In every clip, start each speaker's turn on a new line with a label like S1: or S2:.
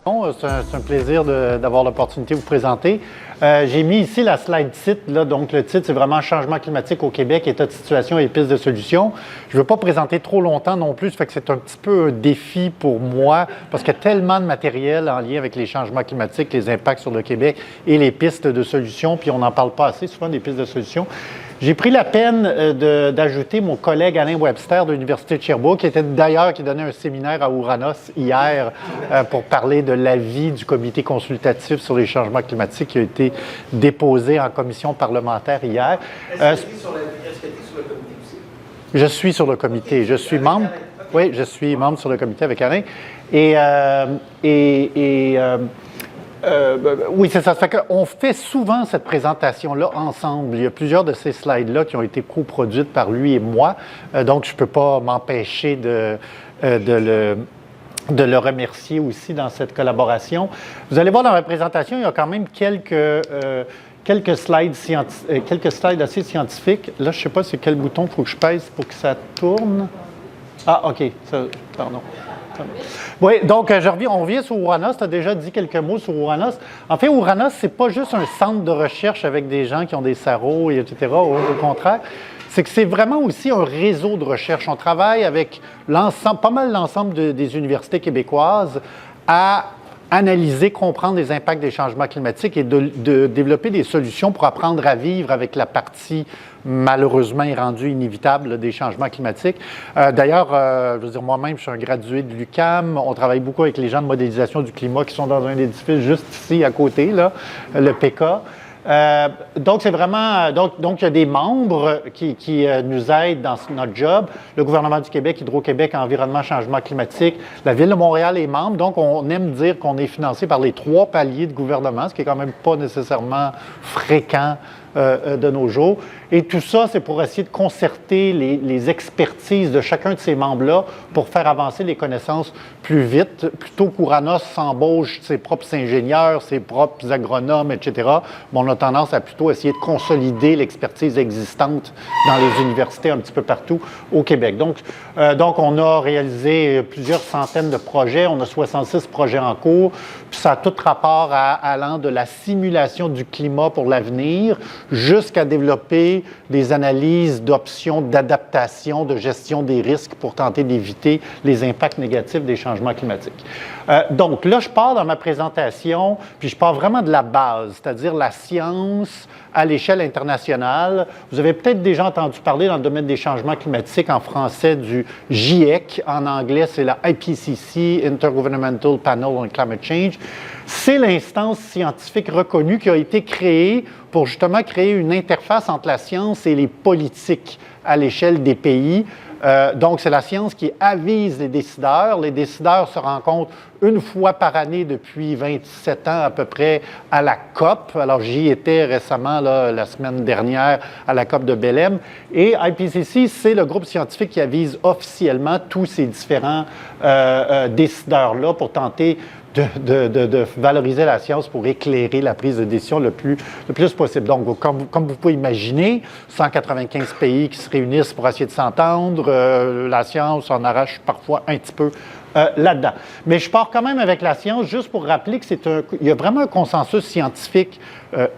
S1: Bon, c'est un plaisir d'avoir l'opportunité de vous présenter. J'ai mis ici la slide titre. Là, donc, le titre, c'est vraiment Changement climatique au Québec, état de situation et pistes de solutions. Je ne veux pas présenter trop longtemps non plus, ça fait que c'est un petit peu un défi pour moi parce qu'il y a tellement de matériel en lien avec les changements climatiques, les impacts sur le Québec et les pistes de solutions, puis on n'en parle pas assez souvent des pistes de solutions. J'ai pris la peine d'ajouter mon collègue Alain Webster de l'Université de Sherbrooke, qui était d'ailleurs qui donnait un séminaire à Ouranos hier pour parler de l'avis du comité consultatif sur les changements climatiques qui a été déposé en commission parlementaire hier.
S2: Est-ce que tu es sur le comité aussi?
S1: Je suis sur le comité. Je suis membre. Oui, je suis membre sur le comité avec Alain. Oui, c'est ça. Ça fait qu'on fait souvent cette présentation-là ensemble. Il y a plusieurs de ces slides-là qui ont été coproduites par lui et moi. Donc, je ne peux pas m'empêcher de le remercier aussi dans cette collaboration. Vous allez voir dans la présentation, il y a quand même quelques slides assez scientifiques. Là, je ne sais pas c'est quel bouton il faut que je pèse pour que ça tourne. Ah, OK. Pardon. Oui, donc on revient sur Ouranos. Tu as déjà dit quelques mots sur Ouranos. En fait, Ouranos, ce n'est pas juste un centre de recherche avec des gens qui ont des sarraux, etc. Au contraire, c'est que c'est vraiment aussi un réseau de recherche. On travaille avec pas mal l'ensemble des universités québécoises à analyser, comprendre les impacts des changements climatiques et de développer des solutions pour apprendre à vivre avec la partie malheureusement rendue inévitable des changements climatiques. D'ailleurs, je veux dire, moi-même, je suis un gradué de l'UQAM. On travaille beaucoup avec les gens de modélisation du climat qui sont dans un édifice juste ici à côté, là, le PK. Donc, c'est vraiment. Donc, il y a des membres qui nous aident dans notre job. Le gouvernement du Québec, Hydro-Québec, Environnement, Changement climatique. La Ville de Montréal est membre. Donc, on aime dire qu'on est financé par les 3 paliers de gouvernement, ce qui est quand même pas nécessairement fréquent de nos jours. Et tout ça, c'est pour essayer de concerter les expertises de chacun de ces membres-là pour faire avancer les connaissances plus vite. Plutôt qu'Ouranos s'embauche ses propres ingénieurs, ses propres agronomes, etc., on a tendance à plutôt essayer de consolider l'expertise existante dans les universités un petit peu partout au Québec. Donc on a réalisé plusieurs centaines de projets. On a 66 projets en cours. Puis ça a tout rapport allant de la simulation du climat pour l'avenir jusqu'à développer des analyses d'options d'adaptation, de gestion des risques pour tenter d'éviter les impacts négatifs des changements climatiques. Donc là, je pars dans ma présentation, puis je pars vraiment de la base, c'est-à-dire la science à l'échelle internationale. Vous avez peut-être déjà entendu parler dans le domaine des changements climatiques en français du GIEC, en anglais c'est la IPCC, Intergovernmental Panel on Climate Change. C'est l'instance scientifique reconnue qui a été créée pour justement créer une interface entre la science et les politiques à l'échelle des pays. Donc, c'est la science qui avise les décideurs. Les décideurs se rencontrent une fois par année depuis 27 ans à peu près à la COP. Alors, j'y étais récemment, là, la semaine dernière, à la COP de Belém. Et IPCC, c'est le groupe scientifique qui avise officiellement tous ces différents décideurs-là pour tenter de valoriser la science pour éclairer la prise de décision le plus possible. Donc, comme vous pouvez imaginer, 195 pays qui se réunissent pour essayer de s'entendre, la science en arrache parfois un petit peu là-dedans. Mais je pars quand même avec la science juste pour rappeler qu'il y a vraiment un consensus scientifique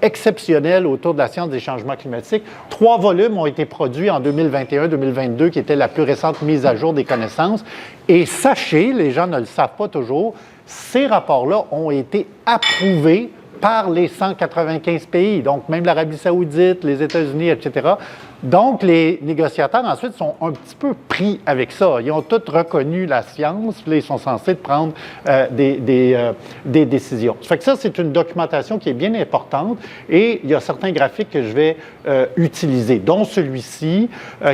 S1: exceptionnel autour de la science des changements climatiques. 3 volumes ont été produits en 2021-2022, qui était la plus récente mise à jour des connaissances. Et sachez, les gens ne le savent pas toujours, ces rapports-là ont été approuvés par les 195 pays, donc même l'Arabie saoudite, les États-Unis, etc. Donc, les négociateurs, ensuite, sont un petit peu pris avec ça. Ils ont tous reconnu la science, puis là, ils sont censés prendre des décisions. Ça fait que ça, c'est une documentation qui est bien importante et il y a certains graphiques que je vais utiliser, dont celui-ci,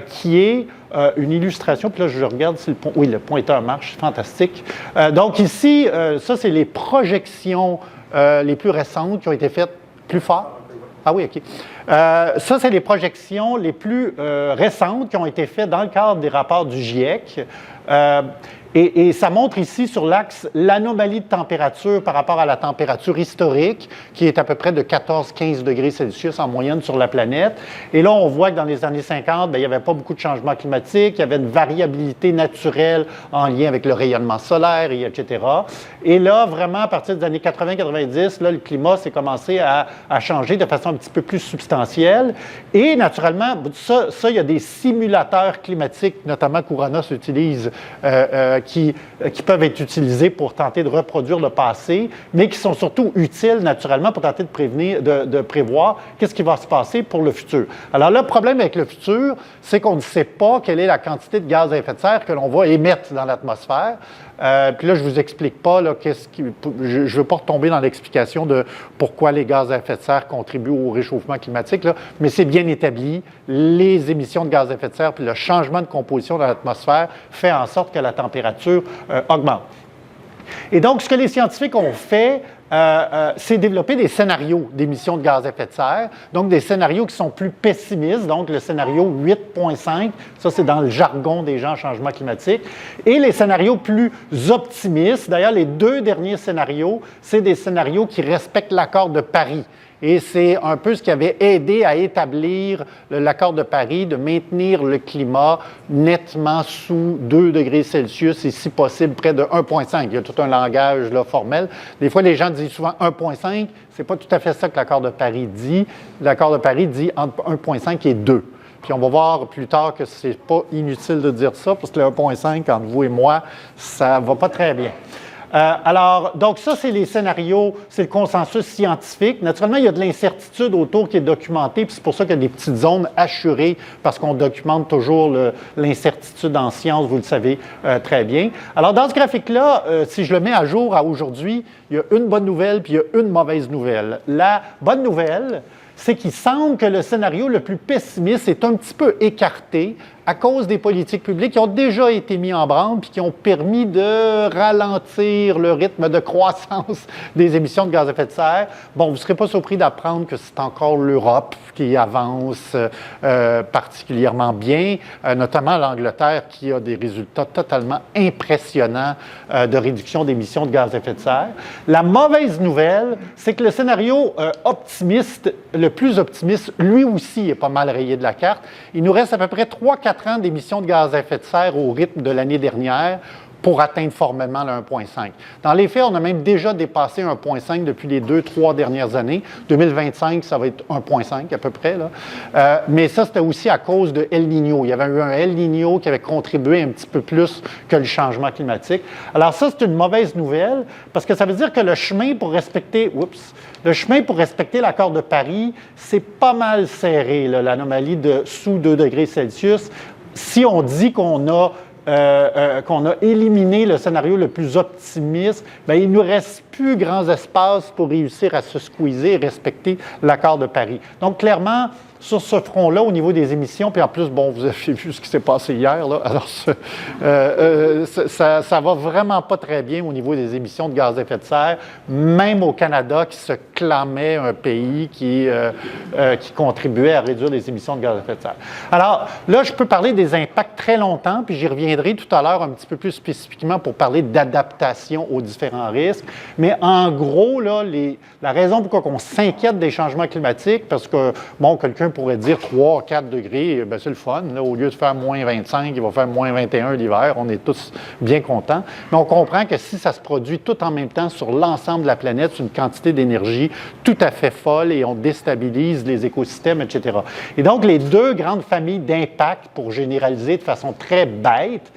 S1: qui est une illustration, puis là, je regarde si le point... Oui, le pointeur marche, fantastique. Donc ici, ça, c'est les projections les plus récentes qui ont été faites plus fort. Ah oui, OK. Ça, c'est les projections les plus récentes qui ont été faites dans le cadre des rapports du GIEC. Et ça montre ici sur l'axe l'anomalie de température par rapport à la température historique, qui est à peu près de 14-15 degrés Celsius en moyenne sur la planète. Et là, on voit que dans les années 50, bien, il n'y avait pas beaucoup de changements climatiques, il y avait une variabilité naturelle en lien avec le rayonnement solaire, etc. Et là, vraiment, à partir des années 80-90, le climat s'est commencé à changer de façon un petit peu plus substantielle. Et naturellement, ça, il y a des simulateurs climatiques, notamment qu'Uranos utilise, qui peuvent être utilisés pour tenter de reproduire le passé, mais qui sont surtout utiles naturellement pour tenter de prévoir qu'est-ce qui va se passer pour le futur. Alors, le problème avec le futur, c'est qu'on ne sait pas quelle est la quantité de gaz à effet de serre que l'on va émettre dans l'atmosphère. Puis là, je ne vous explique pas, là, je ne veux pas retomber dans l'explication de pourquoi les gaz à effet de serre contribuent au réchauffement climatique, là, mais c'est bien établi. Les émissions de gaz à effet de serre puis le changement de composition de l'atmosphère fait en sorte que la température augmente. Et donc, ce que les scientifiques ont fait, c'est développer des scénarios d'émissions de gaz à effet de serre, donc des scénarios qui sont plus pessimistes, donc le scénario 8.5, ça c'est dans le jargon des gens en changement climatique, et les scénarios plus optimistes. D'ailleurs, les deux derniers scénarios, c'est des scénarios qui respectent l'accord de Paris. Et c'est un peu ce qui avait aidé à établir l'accord de Paris, de maintenir le climat nettement sous 2 degrés Celsius et si possible près de 1,5. Il y a tout un langage là, formel. Des fois, les gens disent souvent 1,5. C'est pas tout à fait ça que l'accord de Paris dit. L'accord de Paris dit entre 1,5 et 2. Puis on va voir plus tard que c'est pas inutile de dire ça, parce que le 1,5, entre vous et moi, ça va pas très bien. Alors, donc ça, c'est les scénarios, c'est le consensus scientifique. Naturellement, il y a de l'incertitude autour qui est documentée, puis c'est pour ça qu'il y a des petites zones assurées, parce qu'on documente toujours l'incertitude en sciences, vous le savez très bien. Alors, dans ce graphique-là, si je le mets à jour à aujourd'hui, il y a une bonne nouvelle, puis il y a une mauvaise nouvelle. La bonne nouvelle, c'est qu'il semble que le scénario le plus pessimiste est un petit peu écarté à cause des politiques publiques qui ont déjà été mis en branle puis qui ont permis de ralentir le rythme de croissance des émissions de gaz à effet de serre. Bon, vous ne serez pas surpris d'apprendre que c'est encore l'Europe qui avance particulièrement bien, notamment l'Angleterre qui a des résultats totalement impressionnants de réduction d'émissions de gaz à effet de serre. La mauvaise nouvelle, c'est que le scénario optimiste, le plus optimiste, lui aussi est pas mal rayé de la carte. Il nous reste à peu près 3-4 ans d'émissions de gaz à effet de serre au rythme de l'année dernière pour atteindre formellement le 1,5. Dans les faits, on a même déjà dépassé 1,5 depuis les 2-3 dernières années. 2025, ça va être 1,5 à peu près. Là. Mais ça, c'était aussi à cause de El Niño. Il y avait eu un El Niño qui avait contribué un petit peu plus que le changement climatique. Alors ça, c'est une mauvaise nouvelle parce que ça veut dire que le chemin pour respecter l'accord de Paris, c'est pas mal serré, là, l'anomalie de sous 2 degrés Celsius. Si on dit qu'on a éliminé le scénario le plus optimiste, bien, il ne nous reste plus grands espaces pour réussir à se squeezer et respecter l'accord de Paris. Donc, clairement, sur ce front-là, au niveau des émissions, puis en plus, bon, vous avez vu ce qui s'est passé hier, là, alors ça va vraiment pas très bien au niveau des émissions de gaz à effet de serre, même au Canada, qui se clamait un pays qui contribuait à réduire les émissions de gaz à effet de serre. Alors, là, je peux parler des impacts très longtemps, puis j'y reviendrai tout à l'heure un petit peu plus spécifiquement pour parler d'adaptation aux différents risques, mais en gros, là, la raison pourquoi on s'inquiète des changements climatiques, parce que, bon, quelqu'un pourrait dire 3-4 degrés, bien, c'est le fun. Là, au lieu de faire moins 25, il va faire moins 21 l'hiver. On est tous bien contents. Mais on comprend que si ça se produit tout en même temps sur l'ensemble de la planète, c'est une quantité d'énergie tout à fait folle et on déstabilise les écosystèmes, etc. Et donc, les deux grandes familles d'impact, pour généraliser de façon très bête,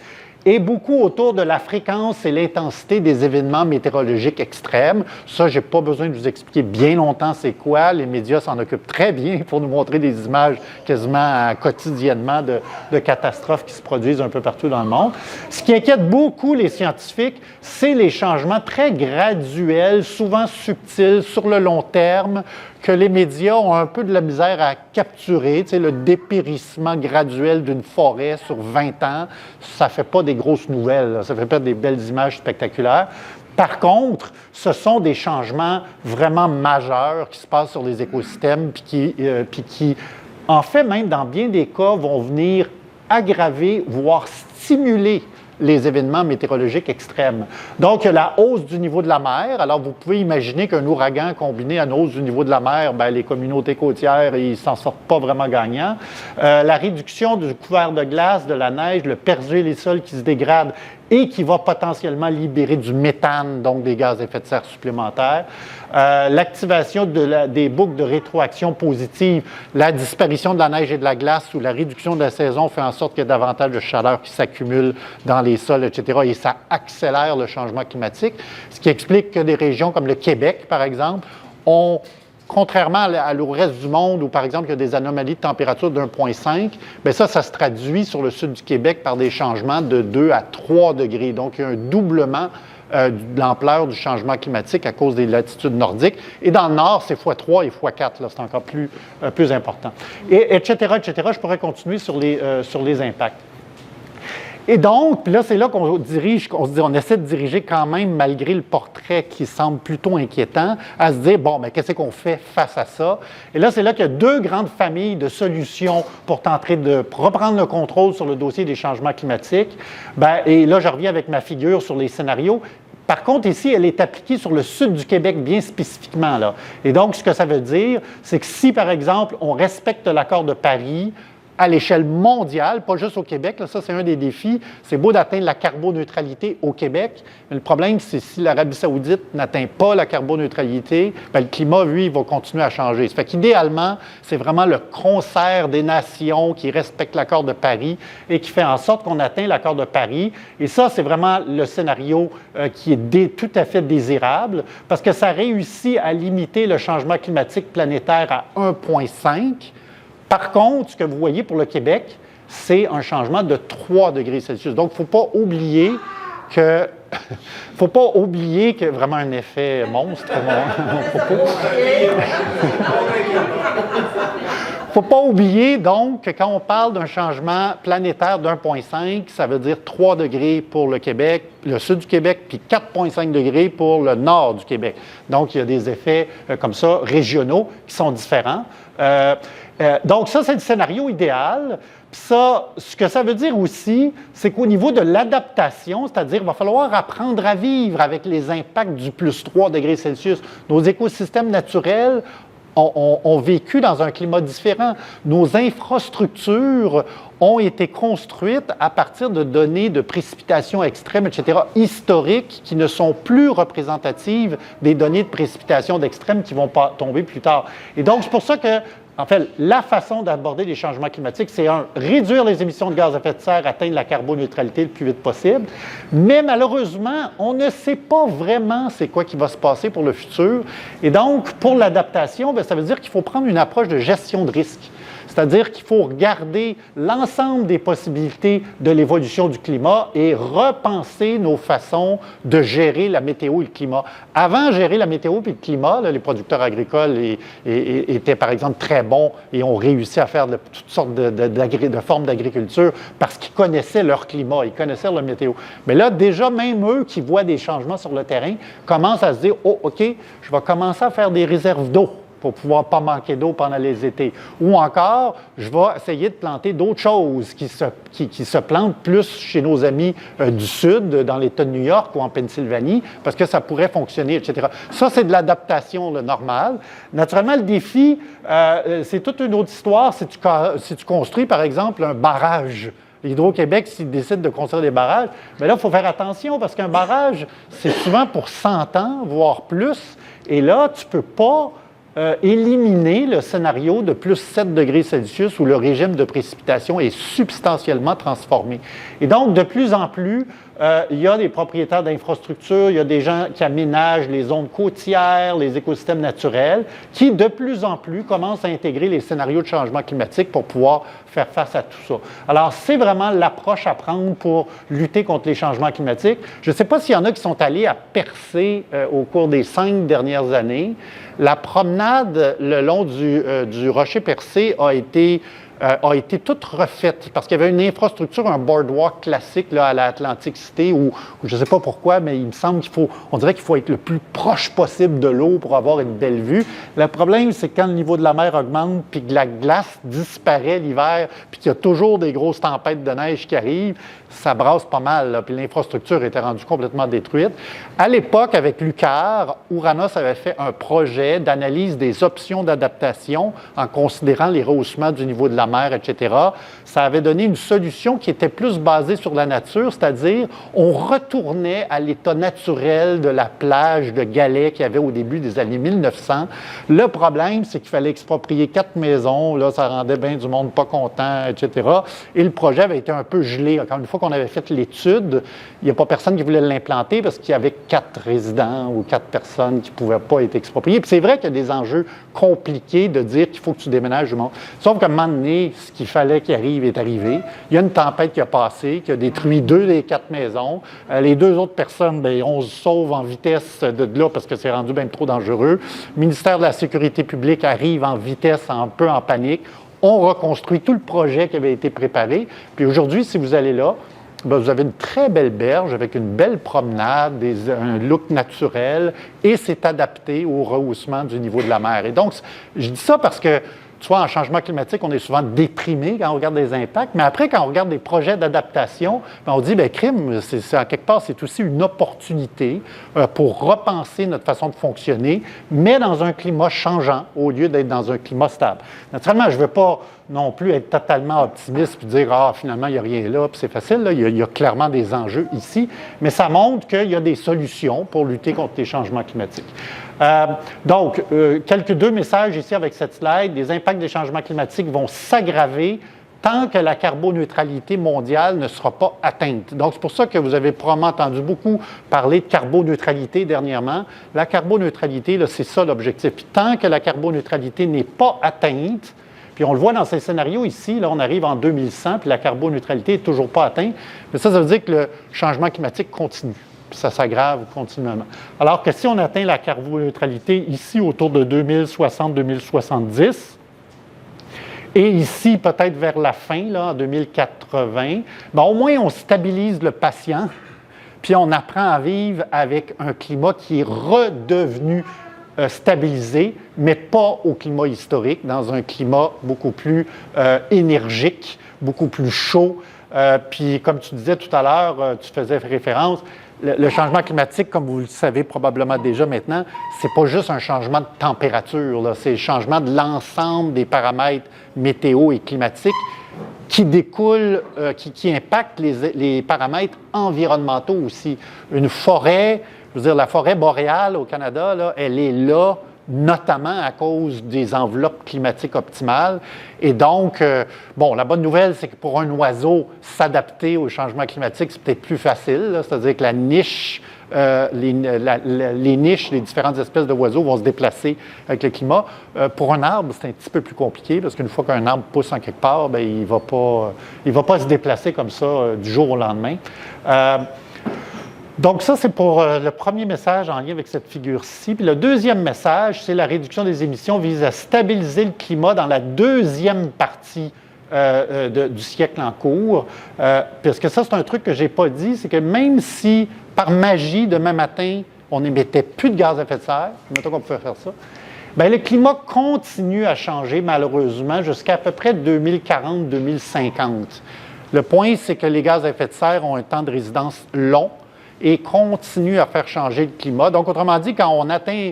S1: et beaucoup autour de la fréquence et l'intensité des événements météorologiques extrêmes. Ça, je n'ai pas besoin de vous expliquer bien longtemps c'est quoi. Les médias s'en occupent très bien pour nous montrer des images quasiment quotidiennement de catastrophes qui se produisent un peu partout dans le monde. Ce qui inquiète beaucoup les scientifiques, c'est les changements très graduels, souvent subtils, sur le long terme, que les médias ont un peu de la misère à capturer. Tu sais, le dépérissement graduel d'une forêt sur 20 ans, ça ne fait pas des grosses nouvelles, là. Ça ne fait pas des belles images spectaculaires. Par contre, ce sont des changements vraiment majeurs qui se passent sur les écosystèmes puis qui, en fait, même dans bien des cas, vont venir aggraver, voire stimuler les événements météorologiques extrêmes. Donc, il y a la hausse du niveau de la mer. Alors, vous pouvez imaginer qu'un ouragan combiné à une hausse du niveau de la mer, bien, les communautés côtières, ils ne s'en sortent pas vraiment gagnants. La réduction du couvert de glace, de la neige, le pergélisol les sols qui se dégradent et qui va potentiellement libérer du méthane, donc des gaz à effet de serre supplémentaires. L'activation des boucles de rétroaction positive, la disparition de la neige et de la glace ou la réduction de la saison fait en sorte qu'il y a davantage de chaleur qui s'accumule dans les sols, etc. Et ça accélère le changement climatique, ce qui explique que des régions comme le Québec, par exemple, ont, contrairement au reste du monde, où, par exemple, il y a des anomalies de température de 1,5, bien ça se traduit sur le sud du Québec par des changements de 2 à 3 degrés. Donc, il y a un doublement de l'ampleur du changement climatique à cause des latitudes nordiques. Et dans le nord, c'est x3 et x4. Là, c'est encore plus important. Et etc., etc. Je pourrais continuer sur les impacts. Et donc, puis là, c'est là qu'on on essaie de diriger quand même, malgré le portrait qui semble plutôt inquiétant, à se dire, bon, mais qu'est-ce qu'on fait face à ça? Et là, c'est là qu'il y a deux grandes familles de solutions pour tenter de reprendre le contrôle sur le dossier des changements climatiques. Bien, et là, je reviens avec ma figure sur les scénarios. Par contre, ici, elle est appliquée sur le sud du Québec bien spécifiquement, là. Et donc, ce que ça veut dire, c'est que si, par exemple, on respecte l'accord de Paris, à l'échelle mondiale, pas juste au Québec. Là, ça, c'est un des défis. C'est beau d'atteindre la carboneutralité au Québec, mais le problème, c'est si l'Arabie saoudite n'atteint pas la carboneutralité, bien, le climat, lui, il va continuer à changer. Ça fait qu'idéalement, c'est vraiment le concert des nations qui respectent l'accord de Paris et qui fait en sorte qu'on atteint l'accord de Paris. Et ça, c'est vraiment le scénario qui est tout à fait désirable parce que ça réussit à limiter le changement climatique planétaire à 1,5. Par contre, ce que vous voyez pour le Québec, c'est un changement de 3 degrés Celsius. Donc, il ne faut pas oublier que vraiment un effet monstre. Il ne faut pas oublier, donc, que quand on parle d'un changement planétaire d'1,5, ça veut dire 3 degrés pour le Québec, le sud du Québec, puis 4,5 degrés pour le nord du Québec. Donc, il y a des effets comme ça, régionaux, qui sont différents. Donc, ça, c'est le scénario idéal. Puis ça, ce que ça veut dire aussi, c'est qu'au niveau de l'adaptation, c'est-à-dire qu'il va falloir apprendre à vivre avec les impacts du plus 3 degrés Celsius. Nos écosystèmes naturels ont vécu dans un climat différent. Nos infrastructures ont été construites à partir de données de précipitations extrêmes, etc., historiques, qui ne sont plus représentatives des données de précipitations d'extrêmes qui vont pas tomber plus tard. Et donc, c'est pour ça que, en fait, la façon d'aborder les changements climatiques, c'est réduire les émissions de gaz à effet de serre, atteindre la carboneutralité le plus vite possible. Mais malheureusement, on ne sait pas vraiment c'est quoi qui va se passer pour le futur. Et donc, pour l'adaptation, bien, ça veut dire qu'il faut prendre une approche de gestion de risque. C'est-à-dire qu'il faut regarder l'ensemble des possibilités de l'évolution du climat et repenser nos façons de gérer la météo et le climat. Avant, gérer la météo et le climat, là, les producteurs agricoles étaient, par exemple, très bons et ont réussi à faire toutes sortes de formes d'agriculture parce qu'ils connaissaient leur climat, ils connaissaient leur météo. Mais là, déjà, même eux qui voient des changements sur le terrain commencent à se dire « Oh, OK, je vais commencer à faire des réserves d'eau. » pour pouvoir pas manquer d'eau pendant les étés. Ou encore, je vais essayer de planter d'autres choses qui se plantent plus chez nos amis du Sud, dans l'État de New York ou en Pennsylvanie, parce que ça pourrait fonctionner, etc. Ça, c'est de l'adaptation normale. Naturellement, le défi, c'est toute une autre histoire si tu construis, par exemple, un barrage. L'Hydro-Québec, s'il décide de construire des barrages, bien là, il faut faire attention parce qu'un barrage, c'est souvent pour 100 ans, voire plus. Et là, tu ne peux pas éliminer le scénario de plus 7 degrés Celsius où le régime de précipitation est substantiellement transformé. Et donc, de plus en plus, il y a des propriétaires d'infrastructures, il y a des gens qui aménagent les zones côtières, les écosystèmes naturels, qui de plus en plus commencent à intégrer les scénarios de changement climatique pour pouvoir faire face à tout ça. Alors, c'est vraiment l'approche à prendre pour lutter contre les changements climatiques. Je ne sais pas s'il y en a qui sont allés à Percé au cours des 5 dernières années. La promenade le long du rocher Percé a été a été toute refaite parce qu'il y avait une infrastructure, un boardwalk classique là, à l'Atlantic City où je ne sais pas pourquoi, mais il me semble on dirait qu'il faut être le plus proche possible de l'eau pour avoir une belle vue. Le problème, c'est que quand le niveau de la mer augmente puis que la glace disparaît l'hiver puis qu'il y a toujours des grosses tempêtes de neige qui arrivent, ça brasse pas mal, là, puis l'infrastructure était rendue complètement détruite. À l'époque, avec l'UQAR, Ouranos avait fait un projet d'analyse des options d'adaptation en considérant les rehaussements du niveau de la mer, etc. Ça avait donné une solution qui était plus basée sur la nature, c'est-à-dire on retournait à l'état naturel de la plage de galets qu'il y avait au début des années 1900. Le problème, c'est qu'il fallait exproprier 4 maisons, là, ça rendait bien du monde pas content, etc. Et le projet avait été un peu gelé. Encore une fois qu'on avait fait l'étude, il n'y a pas personne qui voulait l'implanter parce qu'il y avait 4 résidents ou 4 personnes qui ne pouvaient pas être expropriées. Puis c'est vrai qu'il y a des enjeux compliqués de dire qu'il faut que tu déménages du monde. Sauf qu'à un moment donné, ce qu'il fallait qu'il arrive est arrivé. Il y a une tempête qui a passé, qui a détruit 2 des 4 maisons. Les 2 autres personnes, bien, on se sauve en vitesse de là parce que c'est rendu bien trop dangereux. Le ministère de la Sécurité publique arrive en vitesse, un peu en panique. On reconstruit tout le projet qui avait été préparé. Puis aujourd'hui, si vous allez là, bien, vous avez une très belle berge avec une belle promenade, un look naturel et c'est adapté au rehaussement du niveau de la mer. Et donc, je dis ça parce que, tu vois, en changement climatique, on est souvent déprimé quand on regarde les impacts, mais après, quand on regarde des projets d'adaptation, bien, on dit, bien, crime, c'est, en quelque part, c'est aussi une opportunité pour repenser notre façon de fonctionner, mais dans un climat changeant au lieu d'être dans un climat stable. Naturellement, je ne veux pas non plus être totalement optimiste et dire « Ah, finalement, il n'y a rien là, puis c'est facile. » Là. Il y a clairement des enjeux ici, mais ça montre qu'il y a des solutions pour lutter contre les changements climatiques. Donc, quelques 2 messages ici avec cette slide. Les impacts des changements climatiques vont s'aggraver tant que la carboneutralité mondiale ne sera pas atteinte. Donc, c'est pour ça que vous avez probablement entendu beaucoup parler de carboneutralité dernièrement. La carboneutralité, là, c'est ça l'objectif. Puis, tant que la carboneutralité n'est pas atteinte, puis on le voit dans ces scénarios ici, là, on arrive en 2100, puis la carboneutralité n'est toujours pas atteinte. Mais ça veut dire que le changement climatique continue. Puis ça s'aggrave continuellement. Alors que si on atteint la carboneutralité ici autour de 2060-2070, et ici peut-être vers la fin, là, en 2080, bien, au moins on stabilise le patient, puis on apprend à vivre avec un climat qui est redevenu stabilisé, mais pas au climat historique, dans un climat beaucoup plus énergique, beaucoup plus chaud. Puis, comme tu disais tout à l'heure, tu faisais référence, le changement climatique, comme vous le savez probablement déjà maintenant, c'est pas juste un changement de température, là, c'est le changement de l'ensemble des paramètres météo et climatiques qui découlent, qui impactent les paramètres environnementaux aussi. Une forêt, je veux dire, la forêt boréale au Canada, là, elle est là notamment à cause des enveloppes climatiques optimales. Et donc, bon, la bonne nouvelle, c'est que pour un oiseau, s'adapter au changement climatique, c'est peut-être plus facile. Là, c'est-à-dire que la niche, les niches, les différentes espèces d'oiseaux vont se déplacer avec le climat. Pour un arbre, c'est un petit peu plus compliqué parce qu'une fois qu'un arbre pousse en quelque part, bien, il ne va pas se déplacer comme ça du jour au lendemain. Donc ça, c'est pour le premier message en lien avec cette figure-ci. Puis le deuxième message, c'est la réduction des émissions vise à stabiliser le climat dans la deuxième partie du siècle en cours. Parce que ça, c'est un truc que je n'ai pas dit, c'est que même si, par magie, demain matin, on n'émettait plus de gaz à effet de serre, mettons qu'on pouvait faire ça, bien, le climat continue à changer, malheureusement, jusqu'à peu près 2040-2050. Le point, c'est que les gaz à effet de serre ont un temps de résidence long et continue à faire changer le climat. Donc, autrement dit, quand on atteint,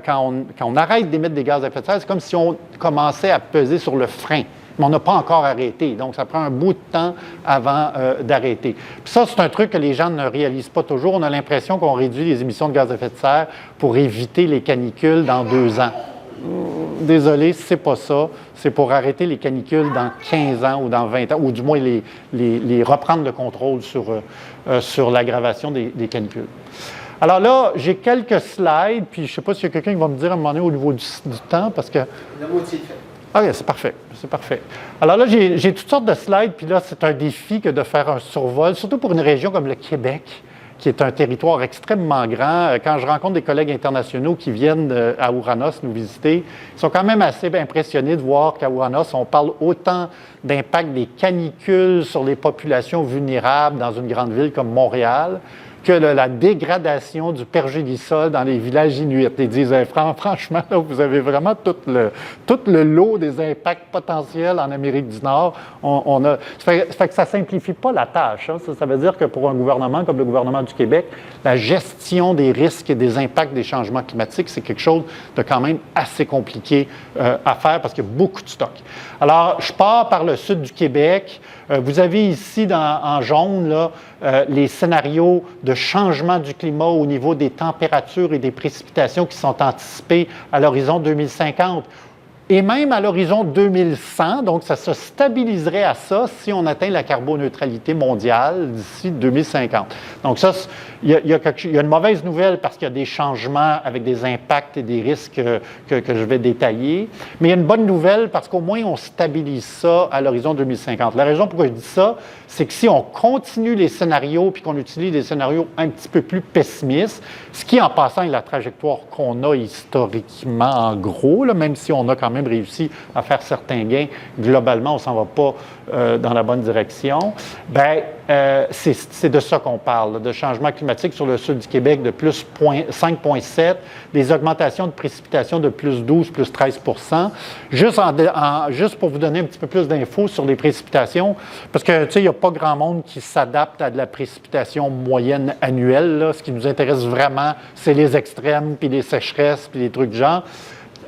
S1: quand on arrête d'émettre des gaz à effet de serre, c'est comme si on commençait à peser sur le frein. Mais on n'a pas encore arrêté. Donc, ça prend un bout de temps avant d'arrêter. Puis ça, c'est un truc que les gens ne réalisent pas toujours. On a l'impression qu'on réduit les émissions de gaz à effet de serre pour éviter les canicules dans 2 ans. Désolé, c'est pas ça. C'est pour arrêter les canicules dans 15 ans ou dans 20 ans, ou du moins les reprendre le contrôle sur l'aggravation des canicules. Alors là, j'ai quelques slides, puis je ne sais pas s'il y a quelqu'un qui va me dire à un moment donné au niveau du temps, parce que...
S2: La moitié de fait.
S1: Ah oui, c'est parfait, c'est parfait. Alors là, j'ai toutes sortes de slides, puis là, c'est un défi que de faire un survol, surtout pour une région comme le Québec. qui est un territoire extrêmement grand. Quand je rencontre des collègues internationaux qui viennent à Ouranos nous visiter, ils sont quand même assez impressionnés de voir qu'à Ouranos, on parle autant d'impact des canicules sur les populations vulnérables dans une grande ville comme Montréal que la dégradation du pergélisol dans les villages inuits. Ils disent, franchement, là, vous avez vraiment tout le lot des impacts potentiels en Amérique du Nord. Ça fait que ça ne simplifie pas la tâche. Hein. Ça veut dire que pour un gouvernement comme le gouvernement du Québec, la gestion des risques et des impacts des changements climatiques, c'est quelque chose de quand même assez compliqué à faire parce qu'il y a beaucoup de stocks. Alors, je pars par le sud du Québec. Vous avez ici en jaune là, les scénarios de changement du climat au niveau des températures et des précipitations qui sont anticipées à l'horizon 2050. Et même à l'horizon 2100, donc ça se stabiliserait à ça si on atteint la carboneutralité mondiale d'ici 2050. Donc ça, il y a une mauvaise nouvelle parce qu'il y a des changements avec des impacts et des risques que je vais détailler. Mais il y a une bonne nouvelle parce qu'au moins on stabilise ça à l'horizon 2050. La raison pourquoi je dis ça, c'est que si on continue les scénarios puis qu'on utilise des scénarios un petit peu plus pessimistes, ce qui en passant est la trajectoire qu'on a historiquement en gros, là, même si on a quand même réussi à faire certains gains, globalement, on ne s'en va pas dans la bonne direction, c'est de ça qu'on parle, de changement climatique sur le sud du Québec de plus 5,7, des augmentations de précipitations de plus 12, plus 13 Juste pour vous donner un petit peu plus d'infos sur les précipitations, parce que, tu sais, il n'y a pas grand monde qui s'adapte à de la précipitation moyenne annuelle. Là. Ce qui nous intéresse vraiment, c'est les extrêmes, puis les sécheresses, puis les trucs du genre.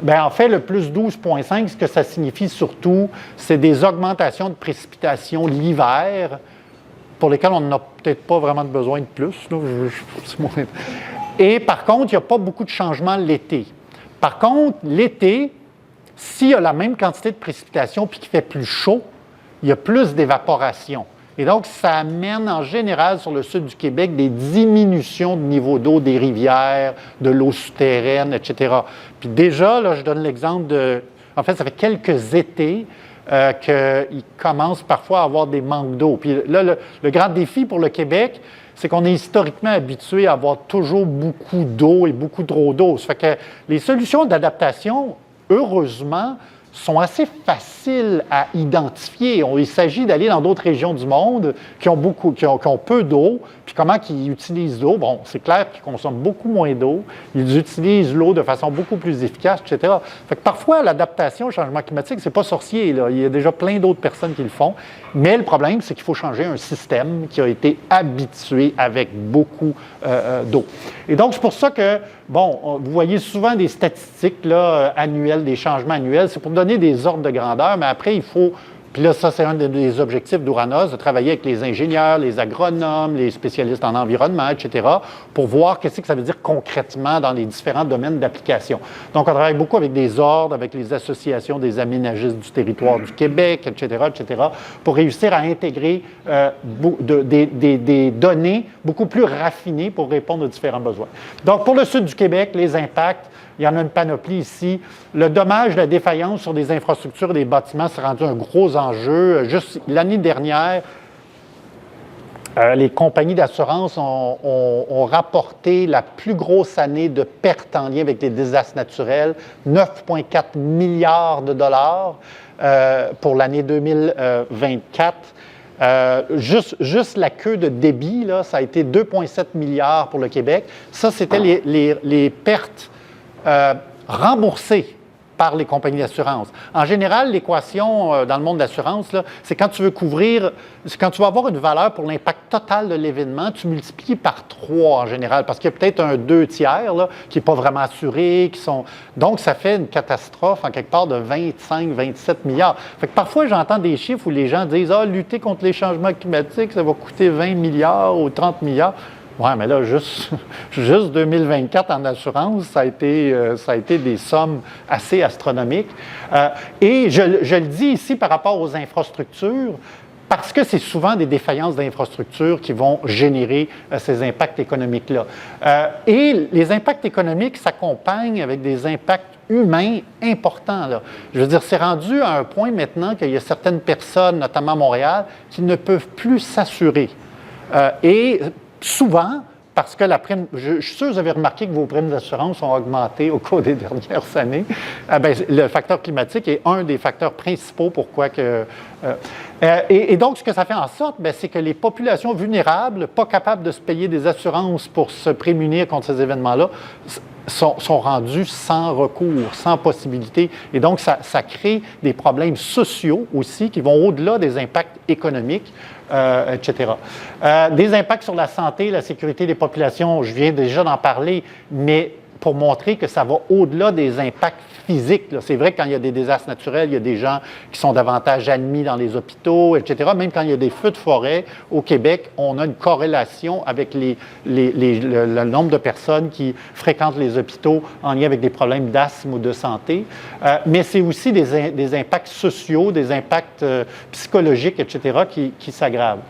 S1: Bien, en fait, le plus 12,5, ce que ça signifie surtout, c'est des augmentations de précipitations l'hiver pour lesquelles on n'a peut-être pas vraiment besoin de plus. Là. Et par contre, il n'y a pas beaucoup de changements l'été. Par contre, l'été, s'il y a la même quantité de précipitations puis qu'il fait plus chaud, il y a plus d'évaporation. Et donc, ça amène en général sur le sud du Québec des diminutions de niveau d'eau des rivières, de l'eau souterraine, etc. Puis déjà, là, je donne l'exemple de... En fait, ça fait quelques étés qu'ils commencent parfois à avoir des manques d'eau. Puis là, le grand défi pour le Québec, c'est qu'on est historiquement habitué à avoir toujours beaucoup d'eau et beaucoup trop d'eau. Ça fait que les solutions d'adaptation, heureusement, sont assez faciles à identifier. Il s'agit d'aller dans d'autres régions du monde qui ont peu d'eau, puis comment ils utilisent l'eau. Bon, c'est clair qu'ils consomment beaucoup moins d'eau, ils utilisent l'eau de façon beaucoup plus efficace, etc. Fait que parfois, l'adaptation au changement climatique, c'est pas sorcier, là. Il y a déjà plein d'autres personnes qui le font, mais le problème, c'est qu'il faut changer un système qui a été habitué avec beaucoup d'eau. Et donc, c'est pour ça que, bon, vous voyez souvent des statistiques là, annuelles, des changements annuels, c'est pour donner des ordres de grandeur, mais après, il faut, puis là, ça, c'est un des objectifs d'Ouranos, de travailler avec les ingénieurs, les agronomes, les spécialistes en environnement, etc., pour voir qu'est-ce que ça veut dire concrètement dans les différents domaines d'application. Donc, on travaille beaucoup avec des ordres, avec les associations des aménagistes du territoire du Québec, etc., pour réussir à intégrer des données beaucoup plus raffinées pour répondre aux différents besoins. Donc, pour le sud du Québec, les impacts, il y en a une panoplie ici. Le dommage, la défaillance sur des infrastructures et des bâtiments s'est rendu un gros enjeu. Juste l'année dernière, les compagnies d'assurance ont rapporté la plus grosse année de pertes en lien avec les désastres naturels, 9,4 milliards de dollars pour l'année 2024. Juste la queue de débit, là, ça a été 2,7 milliards pour le Québec. Ça, c'était les pertes remboursées par les compagnies d'assurance. En général, l'équation dans le monde de l'assurance, là, c'est quand tu veux avoir une valeur pour l'impact total de l'événement, tu multiplies par 3 en général, parce qu'il y a peut-être un 2 tiers là, qui n'est pas vraiment assuré, donc ça fait une catastrophe en quelque part de 25-27 milliards. Fait que parfois, j'entends des chiffres où les gens disent « Ah, lutter contre les changements climatiques, ça va coûter 20 milliards ou 30 milliards. » Oui, mais là, juste 2024 en assurance, ça a été des sommes assez astronomiques. Et je le dis ici par rapport aux infrastructures, parce que c'est souvent des défaillances d'infrastructures qui vont générer ces impacts économiques-là. Et les impacts économiques s'accompagnent avec des impacts humains importants. Là. Je veux dire, c'est rendu à un point maintenant qu'il y a certaines personnes, notamment à Montréal, qui ne peuvent plus s'assurer. Et souvent, parce que la prime, je suis sûr que vous avez remarqué que vos primes d'assurance ont augmenté au cours des dernières années. Le facteur climatique est un des facteurs principaux pourquoi que... et donc, ce que ça fait en sorte, c'est que les populations vulnérables, pas capables de se payer des assurances pour se prémunir contre ces événements-là, sont rendus sans recours, sans possibilité. Et donc, ça crée des problèmes sociaux aussi qui vont au-delà des impacts économiques, etc. Des impacts sur la santé, la sécurité des populations, je viens déjà d'en parler, mais pour montrer que ça va au-delà des impacts physiques. C'est vrai que quand il y a des désastres naturels, il y a des gens qui sont davantage admis dans les hôpitaux, etc. Même quand il y a des feux de forêt au Québec, on a une corrélation avec le nombre de personnes qui fréquentent les hôpitaux en lien avec des problèmes d'asthme ou de santé. Mais c'est aussi des impacts sociaux, des impacts psychologiques, etc., qui s'aggravent.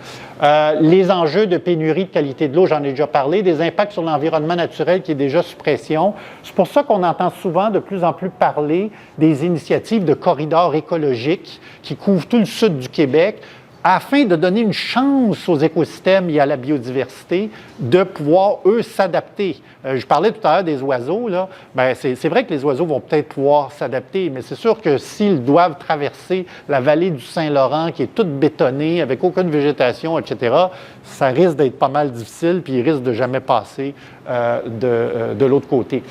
S1: Les enjeux de pénurie de qualité de l'eau, j'en ai déjà parlé, des impacts sur l'environnement naturel qui est déjà sous pression. C'est pour ça qu'on entend souvent de plus en plus parler des initiatives de corridors écologiques qui couvrent tout le sud du Québec, afin de donner une chance aux écosystèmes et à la biodiversité de pouvoir, eux, s'adapter. Je parlais tout à l'heure des oiseaux, là. C'est vrai que les oiseaux vont peut-être pouvoir s'adapter, mais c'est sûr que s'ils doivent traverser la vallée du Saint-Laurent, qui est toute bétonnée, avec aucune végétation, etc., ça risque d'être pas mal difficile, puis ils risquent de jamais passer de l'autre côté.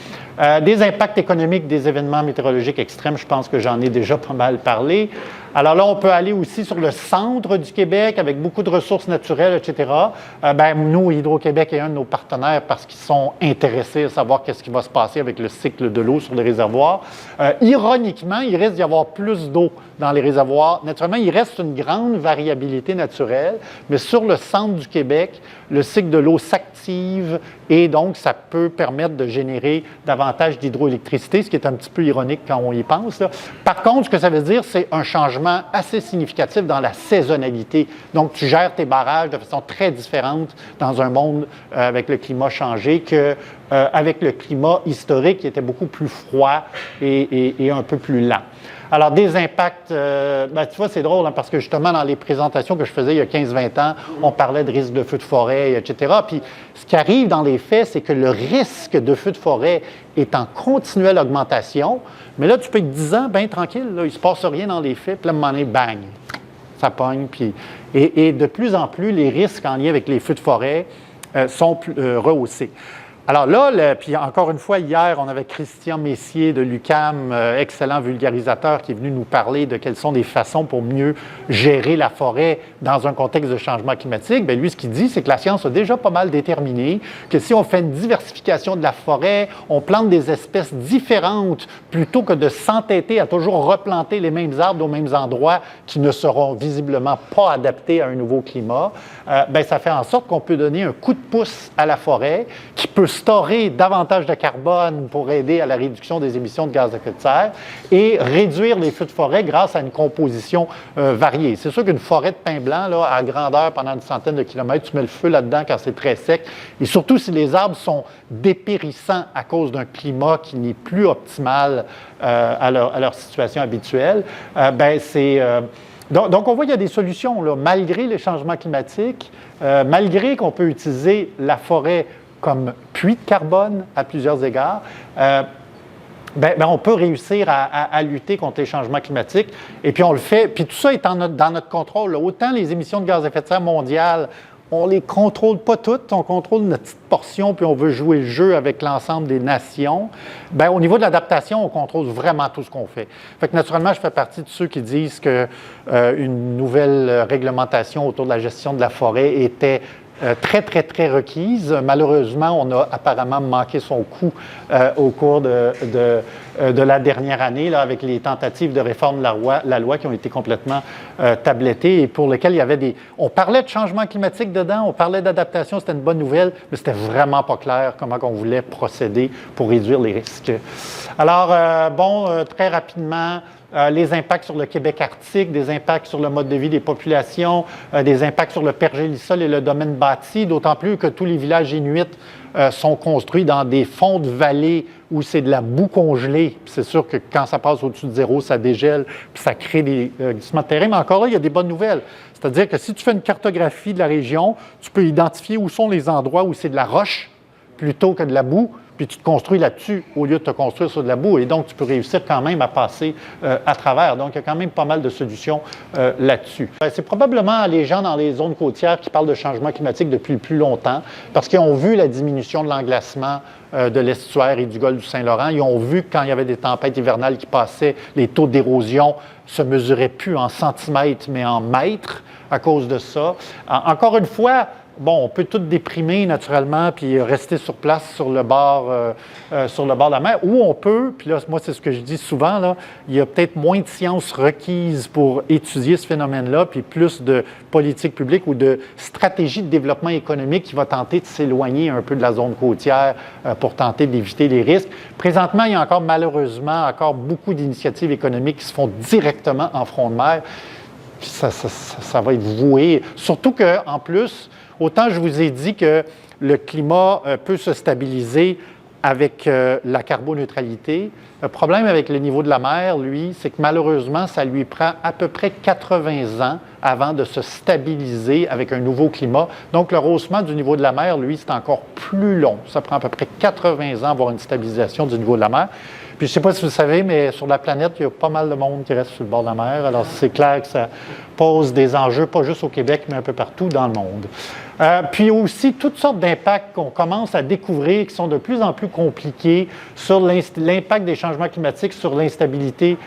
S1: Des impacts économiques des événements météorologiques extrêmes, je pense que j'en ai déjà pas mal parlé. Alors là, on peut aller aussi sur le centre du Québec avec beaucoup de ressources naturelles, etc. Nous, Hydro-Québec est un de nos partenaires parce qu'ils sont intéressés à savoir qu'est-ce qui va se passer avec le cycle de l'eau sur les réservoirs. Ironiquement, il risque d'y avoir plus d'eau dans les réservoirs. Naturellement, il reste une grande variabilité naturelle, mais sur le centre du Québec, le cycle de l'eau s'active et donc ça peut permettre de générer davantage d'hydroélectricité, ce qui est un petit peu ironique quand on y pense, là. Par contre, ce que ça veut dire, c'est un changement assez significatif dans la saisonnalité. Donc, tu gères tes barrages de façon très différente dans un monde avec le climat changé qu'avec le climat historique qui était beaucoup plus froid et un peu plus lent. Alors, des impacts, tu vois, c'est drôle, parce que justement, dans les présentations que je faisais il y a 15-20 ans, on parlait de risque de feu de forêt, etc. Puis, ce qui arrive dans les faits, c'est que le risque de feu de forêt est en continuelle augmentation. Mais là, tu peux être 10 ans, bien tranquille, là, il ne se passe rien dans les faits, puis là, à un moment donné, bang, ça pogne. Puis, et de plus en plus, les risques en lien avec les feux de forêt sont rehaussés. Alors là, puis encore une fois, hier, on avait Christian Messier de l'UQAM, excellent vulgarisateur, qui est venu nous parler de quelles sont les façons pour mieux gérer la forêt dans un contexte de changement climatique. Bien, lui, ce qu'il dit, c'est que la science a déjà pas mal déterminé que si on fait une diversification de la forêt, on plante des espèces différentes plutôt que de s'entêter à toujours replanter les mêmes arbres aux mêmes endroits qui ne seront visiblement pas adaptés à un nouveau climat, ça fait en sorte qu'on peut donner un coup de pouce à la forêt qui peut storer davantage de carbone pour aider à la réduction des émissions de gaz à effet de serre et réduire les feux de forêt grâce à une composition variée. C'est sûr qu'une forêt de pin blanc, là, à grandeur pendant une centaine de kilomètres, tu mets le feu là-dedans quand c'est très sec. Et surtout si les arbres sont dépérissants à cause d'un climat qui n'est plus optimal à leur situation habituelle, donc, on voit qu'il y a des solutions, là, malgré les changements climatiques, malgré qu'on peut utiliser la forêt comme puits de carbone à plusieurs égards, on peut réussir à lutter contre les changements climatiques. Et puis on le fait, puis tout ça est dans notre contrôle. Autant les émissions de gaz à effet de serre mondiales, on ne les contrôle pas toutes, on contrôle notre petite portion, puis on veut jouer le jeu avec l'ensemble des nations. Au niveau de l'adaptation, on contrôle vraiment tout ce qu'on fait. Fait que naturellement, je fais partie de ceux qui disent qu'une nouvelle réglementation autour de la gestion de la forêt était très, très, très requise. Malheureusement, on a apparemment manqué son coup au cours de la dernière année, là, avec les tentatives de réforme de la loi qui ont été complètement tablettées et pour lesquelles il y avait on parlait de changement climatique dedans, on parlait d'adaptation, c'était une bonne nouvelle, mais c'était vraiment pas clair comment on voulait procéder pour réduire les risques. Alors, très rapidement, les impacts sur le Québec arctique, des impacts sur le mode de vie des populations, des impacts sur le pergélisol et le domaine bâti, d'autant plus que tous les villages inuits sont construits dans des fonds de vallées où c'est de la boue congelée. Puis c'est sûr que quand ça passe au-dessus de zéro, ça dégèle, puis ça crée des glissements de terrain. Mais encore là, il y a des bonnes nouvelles. C'est-à-dire que si tu fais une cartographie de la région, tu peux identifier où sont les endroits où c'est de la roche plutôt que de la boue, puis tu te construis là-dessus au lieu de te construire sur de la boue. Et donc, tu peux réussir quand même à passer à travers. Donc, il y a quand même pas mal de solutions là-dessus. C'est probablement les gens dans les zones côtières qui parlent de changement climatique depuis le plus longtemps parce qu'ils ont vu la diminution de l'englacement de l'estuaire et du golfe du Saint-Laurent. Ils ont vu que quand il y avait des tempêtes hivernales qui passaient, les taux d'érosion se mesuraient plus en centimètres, mais en mètres à cause de ça. Encore une fois, bon, on peut tout déprimer naturellement puis rester sur place sur le bord de la mer. Ou on peut, puis là, moi, c'est ce que je dis souvent, là, il y a peut-être moins de sciences requises pour étudier ce phénomène-là, puis plus de politique publique ou de stratégie de développement économique qui va tenter de s'éloigner un peu de la zone côtière pour tenter d'éviter les risques. Présentement, il y a encore, malheureusement, encore beaucoup d'initiatives économiques qui se font directement en front de mer. Puis ça va être voué. Surtout qu'en plus, autant je vous ai dit que le climat peut se stabiliser avec la carboneutralité. Le problème avec le niveau de la mer, lui, c'est que malheureusement, ça lui prend à peu près 80 ans avant de se stabiliser avec un nouveau climat. Donc, le rehaussement du niveau de la mer, lui, c'est encore plus long. Ça prend à peu près 80 ans avoir une stabilisation du niveau de la mer. Puis, je ne sais pas si vous le savez, mais sur la planète, il y a pas mal de monde qui reste sur le bord de la mer. Alors, c'est clair que ça pose des enjeux, pas juste au Québec, mais un peu partout dans le monde. Puis aussi, toutes sortes d'impacts qu'on commence à découvrir qui sont de plus en plus compliqués sur l'impact des changements climatiques, sur l'instabilité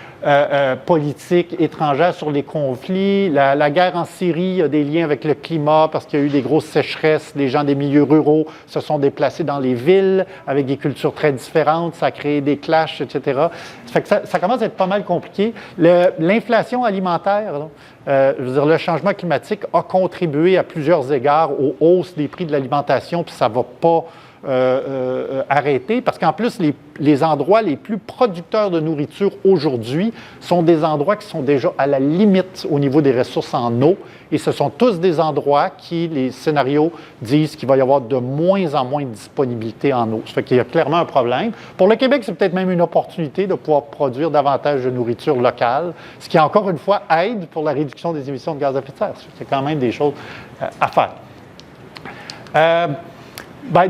S1: politique étrangère, sur les conflits. La guerre en Syrie, il y a des liens avec le climat parce qu'il y a eu des grosses sécheresses. Les gens des milieux ruraux se sont déplacés dans les villes avec des cultures très différentes. Ça a créé des clashs, etc. Ça fait que ça commence à être pas mal compliqué. L'inflation alimentaire, là, je veux dire, le changement climatique a contribué à plusieurs égards aux hausses des prix de l'alimentation, puis ça ne va pas arrêter, parce qu'en plus, les endroits les plus producteurs de nourriture aujourd'hui sont des endroits qui sont déjà à la limite au niveau des ressources en eau, et ce sont tous des endroits qui, les scénarios disent qu'il va y avoir de moins en moins de disponibilité en eau. Ça fait qu'il y a clairement un problème. Pour le Québec, c'est peut-être même une opportunité de pouvoir produire davantage de nourriture locale, ce qui, encore une fois, aide pour la réduction des émissions de gaz à effet de serre. C'est quand même des choses à faire.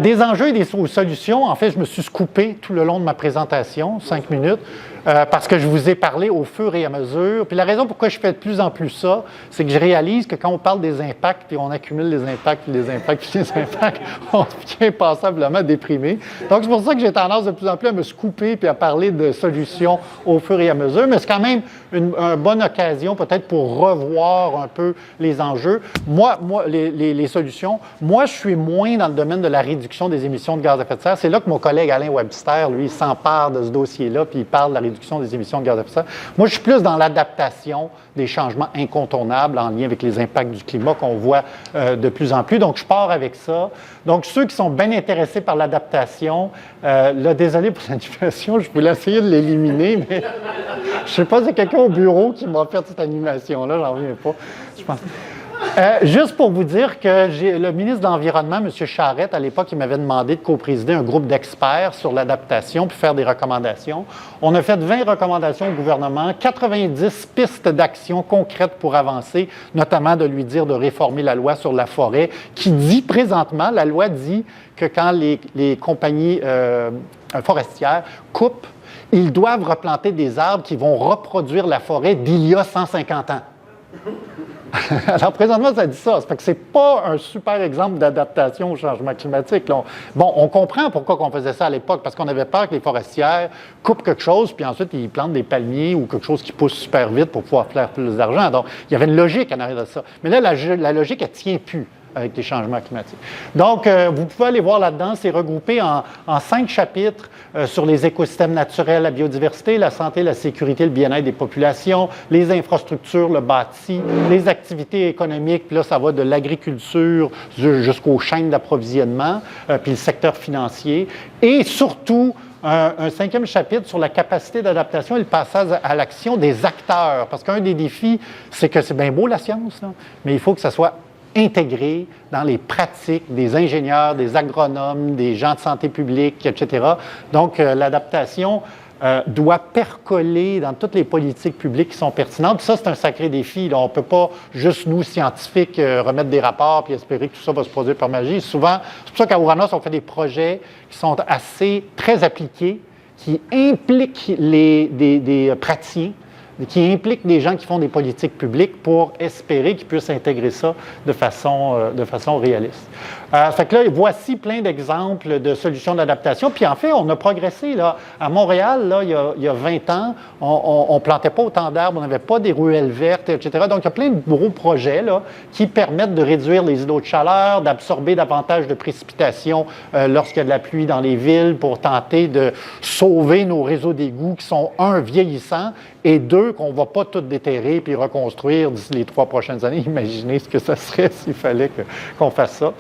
S1: Des enjeux et des solutions, en fait, je me suis scoopé tout le long de ma présentation, 5 minutes, parce que je vous ai parlé au fur et à mesure. Puis la raison pourquoi je fais de plus en plus ça, c'est que je réalise que quand on parle des impacts, puis on accumule les impacts, puis les impacts, puis les impacts, on devient passablement déprimé. Donc, c'est pour ça que j'ai tendance de plus en plus à me scooper puis à parler de solutions au fur et à mesure. Mais c'est quand même une bonne occasion peut-être pour revoir un peu les enjeux. Moi les solutions. Moi, je suis moins dans le domaine de la réduction des émissions de gaz à effet de serre. C'est là que mon collègue Alain Webster, lui, s'empare de ce dossier-là, puis il parle de la réduction des émissions de gaz à effet de serre. Moi, je suis plus dans l'adaptation des changements incontournables en lien avec les impacts du climat qu'on voit de plus en plus. Donc, je pars avec ça. Donc, ceux qui sont bien intéressés par l'adaptation, là, désolé pour l'animation, je voulais essayer de l'éliminer, mais je ne sais pas si c'est quelqu'un au bureau qui m'a fait cette animation-là, j'en reviens pas. Je pense. Juste pour vous dire que le ministre de l'Environnement, M. Charette, à l'époque, il m'avait demandé de coprésider un groupe d'experts sur l'adaptation puis faire des recommandations. On a fait 20 recommandations au gouvernement, 90 pistes d'action concrètes pour avancer, notamment de lui dire de réformer la loi sur la forêt, qui dit présentement, la loi dit que quand les compagnies forestières coupent, ils doivent replanter des arbres qui vont reproduire la forêt d'il y a 150 ans. Alors, présentement, ça dit ça. Ça fait que ce n'est pas un super exemple d'adaptation au changement climatique. Là. On comprend pourquoi on faisait ça à l'époque, parce qu'on avait peur que les forestières coupent quelque chose, puis ensuite, ils plantent des palmiers ou quelque chose qui pousse super vite pour pouvoir faire plus d'argent. Donc, il y avait une logique en arrière de ça. Mais là, la logique, elle ne tient plus avec les changements climatiques. Donc, vous pouvez aller voir là-dedans, c'est regroupé en 5 chapitres sur les écosystèmes naturels, la biodiversité, la santé, la sécurité, le bien-être des populations, les infrastructures, le bâti, les activités économiques, puis là, ça va de l'agriculture jusqu'aux chaînes d'approvisionnement, puis le secteur financier, et surtout, un 5e chapitre sur la capacité d'adaptation et le passage à l'action des acteurs. Parce qu'un des défis, c'est que c'est bien beau la science, là, mais il faut que ça soit intégré dans les pratiques des ingénieurs, des agronomes, des gens de santé publique, etc. Donc, l'adaptation doit percoler dans toutes les politiques publiques qui sont pertinentes. Puis ça, c'est un sacré défi. Là. On ne peut pas juste, nous, scientifiques, remettre des rapports puis espérer que tout ça va se produire par magie. Souvent, c'est pour ça qu'à Ouranos, on fait des projets qui sont très appliqués, qui impliquent des praticiens, qui impliquent des gens qui font des politiques publiques pour espérer qu'ils puissent intégrer ça de façon réaliste. Fait que là, voici plein d'exemples de solutions d'adaptation. Puis en fait, on a progressé. Là. À Montréal, là, il y a 20 ans, on ne plantait pas autant d'arbres, on n'avait pas des ruelles vertes, etc. Donc, il y a plein de gros projets là, qui permettent de réduire les îlots de chaleur, d'absorber davantage de précipitations lorsqu'il y a de la pluie dans les villes pour tenter de sauver nos réseaux d'égouts qui sont, un, vieillissants, et deux, qu'on ne va pas tout déterrer puis reconstruire d'ici les 3 prochaines années. Imaginez ce que ça serait s'il fallait qu'on fasse ça.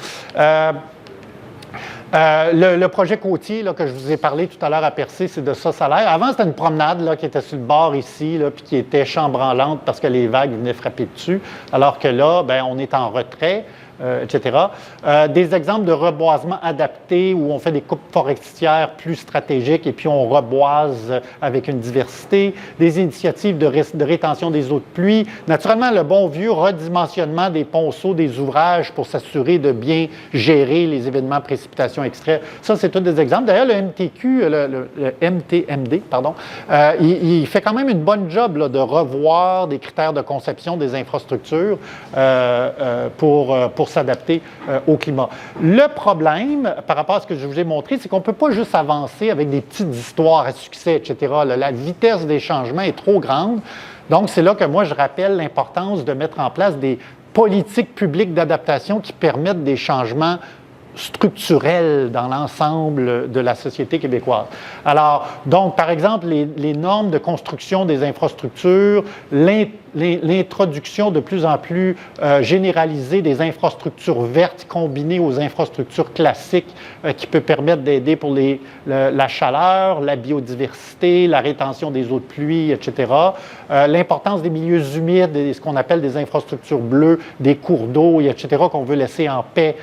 S1: Le projet côtier là, que je vous ai parlé tout à l'heure à Percé, c'est de ça a l'air. Avant, c'était une promenade là, qui était sur le bord ici, là, puis qui était chambranlante parce que les vagues venaient frapper dessus, alors que là, bien, on est en retrait. Etc. Des exemples de reboisement adapté où on fait des coupes forestières plus stratégiques et puis on reboise avec une diversité. Des initiatives de rétention des eaux de pluie. Naturellement, le bon vieux redimensionnement des ponceaux, des ouvrages pour s'assurer de bien gérer les événements précipitations extrêmes. Ça, c'est tous des exemples. D'ailleurs, le MTQ, le MTMD, pardon, il fait quand même une bonne job là, de revoir des critères de conception des infrastructures pour s'adapter au climat. Le problème, par rapport à ce que je vous ai montré, c'est qu'on ne peut pas juste avancer avec des petites histoires à succès, etc. La vitesse des changements est trop grande. Donc, c'est là que moi, je rappelle l'importance de mettre en place des politiques publiques d'adaptation qui permettent des changements structurels dans l'ensemble de la société québécoise. Alors, donc, par exemple, les normes de construction des infrastructures, l'introduction de plus en plus généralisée des infrastructures vertes combinées aux infrastructures classiques qui peut permettre d'aider pour la chaleur, la biodiversité, la rétention des eaux de pluie, etc. L'importance des milieux humides et ce qu'on appelle des infrastructures bleues, des cours d'eau, etc., qu'on veut laisser en paix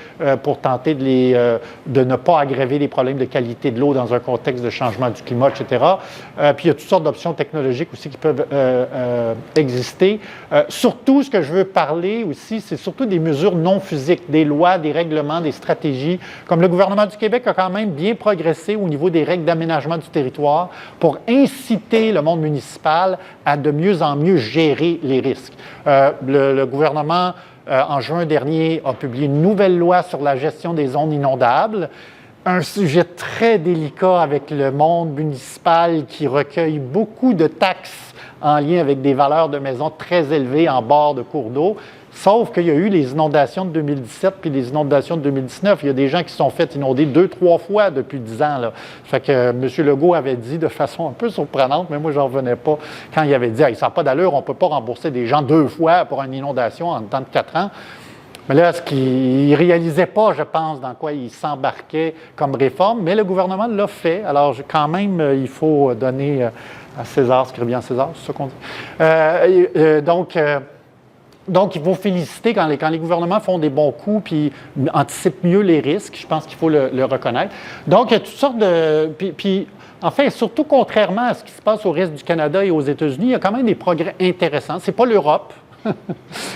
S1: pour tenter de ne pas aggraver les problèmes de qualité de l'eau dans un contexte de changement du climat, etc. Puis il y a toutes sortes d'options technologiques aussi qui peuvent exister. Surtout, ce que je veux parler aussi, c'est surtout des mesures non physiques, des lois, des règlements, des stratégies. Comme le gouvernement du Québec a quand même bien progressé au niveau des règles d'aménagement du territoire pour inciter le monde municipal à de mieux en mieux gérer les risques. Le gouvernement en juin dernier, a publié une nouvelle loi sur la gestion des zones inondables, un sujet très délicat avec le monde municipal qui recueille beaucoup de taxes en lien avec des valeurs de maisons très élevées en bord de cours d'eau. Sauf qu'il y a eu les inondations de 2017 puis les inondations de 2019. Il y a des gens qui se sont fait inonder 2-3 fois depuis 10 ans. Là. Fait que M. Legault avait dit de façon un peu surprenante, mais moi, j'en revenais pas, quand il avait dit « ça n'a pas d'allure, on ne peut pas rembourser des gens 2 fois pour une inondation en temps de 4 ans ». Mais là, ce qu'il ne réalisait pas, je pense, dans quoi il s'embarquait comme réforme, mais le gouvernement l'a fait. Alors, quand même, il faut donner à César ce qui revient à César, c'est ça qu'on dit. Donc, il faut féliciter quand les gouvernements font des bons coups puis anticipent mieux les risques. Je pense qu'il faut le reconnaître. Donc, il y a toutes sortes de... Puis enfin, surtout contrairement à ce qui se passe au reste du Canada et aux États-Unis, il y a quand même des progrès intéressants. Ce n'est pas l'Europe.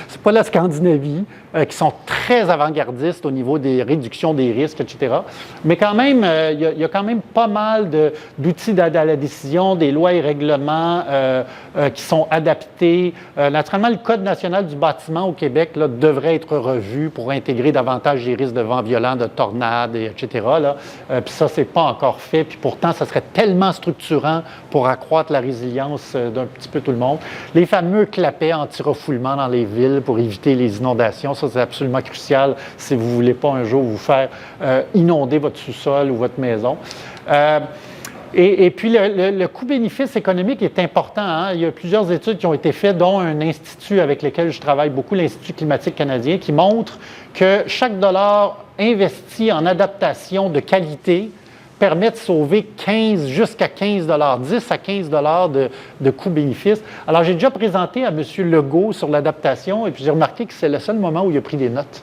S1: C'est pas la Scandinavie, qui sont très avant-gardistes au niveau des réductions des risques, etc. Mais quand même, il y a quand même pas mal d'outils d'aide à la décision, des lois et règlements qui sont adaptés. Naturellement, le Code national du bâtiment au Québec là, devrait être revu pour intégrer davantage les risques de vents violents, de tornades, etc. Puis ça, c'est pas encore fait. Puis pourtant, ça serait tellement structurant pour accroître la résilience d'un petit peu tout le monde. Les fameux clapets anti-refoulement dans les villes pour éviter les inondations. Ça, c'est absolument crucial si vous ne voulez pas un jour vous faire inonder votre sous-sol ou votre maison. Et puis, le coût-bénéfice économique est important. Hein? Il y a plusieurs études qui ont été faites, dont un institut avec lequel je travaille beaucoup, l'Institut climatique canadien, qui montre que chaque dollar investi en adaptation de qualité permet de sauver 15 jusqu'à 15 10 à 15 de coût-bénéfice. Alors, j'ai déjà présenté à M. Legault sur l'adaptation et puis j'ai remarqué que c'est le seul moment où il a pris des notes.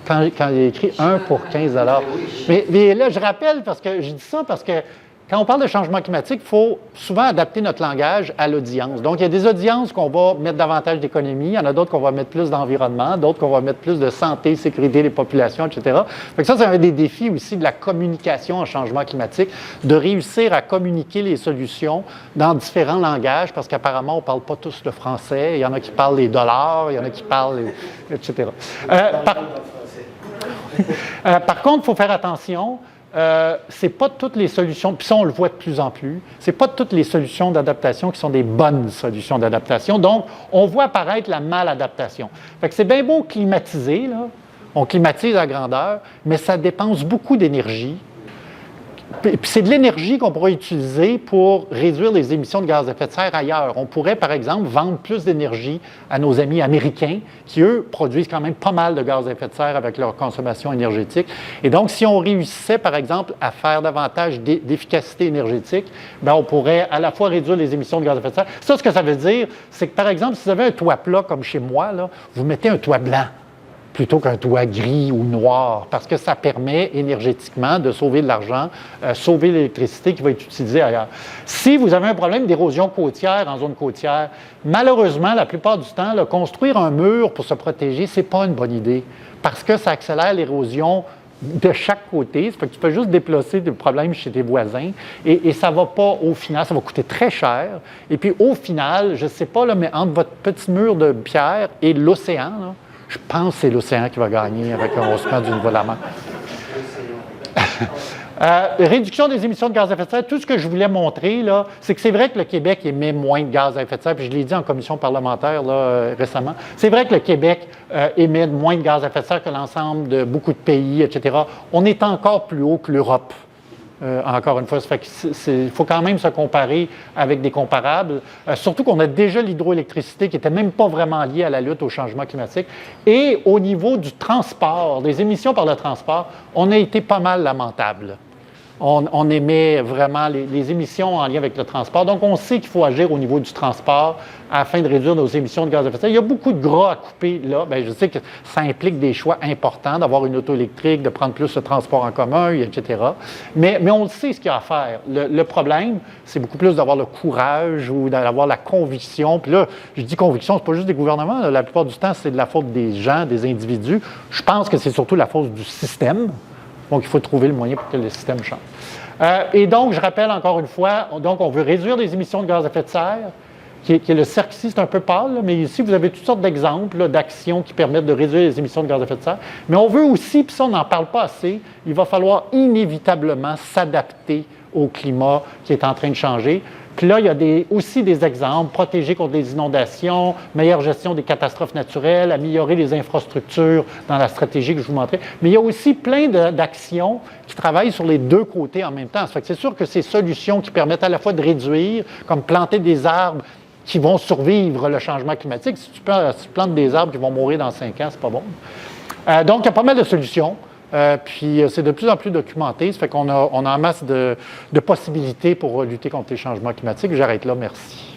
S1: Quand il a écrit 1 pour 15 mais là, je rappelle, parce que je dis ça parce que quand on parle de changement climatique, il faut souvent adapter notre langage à l'audience. Donc, il y a des audiences qu'on va mettre davantage d'économie, il y en a d'autres qu'on va mettre plus d'environnement, d'autres qu'on va mettre plus de santé, sécurité des populations, etc. Fait que ça, c'est un des défis aussi de la communication en changement climatique, de réussir à communiquer les solutions dans différents langages, parce qu'apparemment, on ne parle pas tous le français, il y en a qui parlent les dollars, il y en a qui parlent, etc. Par contre, il faut faire attention. C'est pas toutes les solutions, puis ça on le voit de plus en plus, c'est pas toutes les solutions d'adaptation qui sont des bonnes solutions d'adaptation. Donc, on voit apparaître la maladaptation. Fait que c'est bien beau climatiser, là. On climatise à grandeur, mais ça dépense beaucoup d'énergie. Puis c'est de l'énergie qu'on pourrait utiliser pour réduire les émissions de gaz à effet de serre ailleurs. On pourrait, par exemple, vendre plus d'énergie à nos amis américains qui, eux, produisent quand même pas mal de gaz à effet de serre avec leur consommation énergétique. Et donc, si on réussissait, par exemple, à faire davantage d'efficacité énergétique, bien, on pourrait à la fois réduire les émissions de gaz à effet de serre. Ça, ce que ça veut dire, c'est que, par exemple, si vous avez un toit plat comme chez moi, là, vous mettez un toit blanc plutôt qu'un toit gris ou noir, parce que ça permet énergétiquement de sauver de l'argent, sauver l'électricité qui va être utilisée ailleurs. Si vous avez un problème d'érosion côtière en zone côtière, malheureusement, la plupart du temps, là, construire un mur pour se protéger, ce n'est pas une bonne idée, parce que ça accélère l'érosion de chaque côté. Ça fait que tu peux juste déplacer des problèmes chez tes voisins et ça ne va pas au final, ça va coûter très cher. Et puis au final, je ne sais pas, là, mais entre votre petit mur de pierre et l'océan, là, je pense que c'est l'océan qui va gagner avec un haussement du niveau de la mer. Réduction des émissions de gaz à effet de serre, tout ce que je voulais montrer, là, c'est que c'est vrai que le Québec émet moins de gaz à effet de serre, puis je l'ai dit en commission parlementaire là, récemment. C'est vrai que le Québec émet moins de gaz à effet de serre que l'ensemble de beaucoup de pays, etc. On est encore plus haut que l'Europe. Encore une fois, il faut quand même se comparer avec des comparables, surtout qu'on a déjà l'hydroélectricité qui n'était même pas vraiment liée à la lutte au changement climatique. Et au niveau du transport, des émissions par le transport, on a été pas mal lamentable. On émet vraiment les émissions en lien avec le transport. Donc, on sait qu'il faut agir au niveau du transport afin de réduire nos émissions de gaz à effet de serre. Il y a beaucoup de gras à couper là. Bien, je sais que ça implique des choix importants, d'avoir une auto électrique, de prendre plus de transport en commun, etc. Mais on le sait ce qu'il y a à faire. Le problème, c'est beaucoup plus d'avoir le courage ou d'avoir la conviction. Puis là, je dis conviction, c'est pas juste des gouvernements. Là. La plupart du temps, c'est de la faute des gens, des individus. Je pense que c'est surtout la faute du système. Donc, il faut trouver le moyen pour que le système change. Et donc, je rappelle encore une fois, donc on veut réduire les émissions de gaz à effet de serre, qui est le cercle ici, c'est un peu pâle, là, mais ici, vous avez toutes sortes d'exemples d'actions qui permettent de réduire les émissions de gaz à effet de serre. Mais on veut aussi, puis ça, on n'en parle pas assez, il va falloir inévitablement s'adapter au climat qui est en train de changer. Puis là, il y a aussi des exemples, protéger contre les inondations, meilleure gestion des catastrophes naturelles, améliorer les infrastructures dans la stratégie que je vous montrais. Mais il y a aussi plein d'actions qui travaillent sur les deux côtés en même temps. Ça fait que c'est sûr que ces solutions qui permettent à la fois de réduire, comme planter des arbres qui vont survivre le changement climatique. Si tu plantes des arbres qui vont mourir dans 5 ans, c'est pas bon. Donc, il y a pas mal de solutions. Puis c'est de plus en plus documenté. Ça fait qu'on a en masse de possibilités pour lutter contre les changements climatiques. J'arrête là. Merci.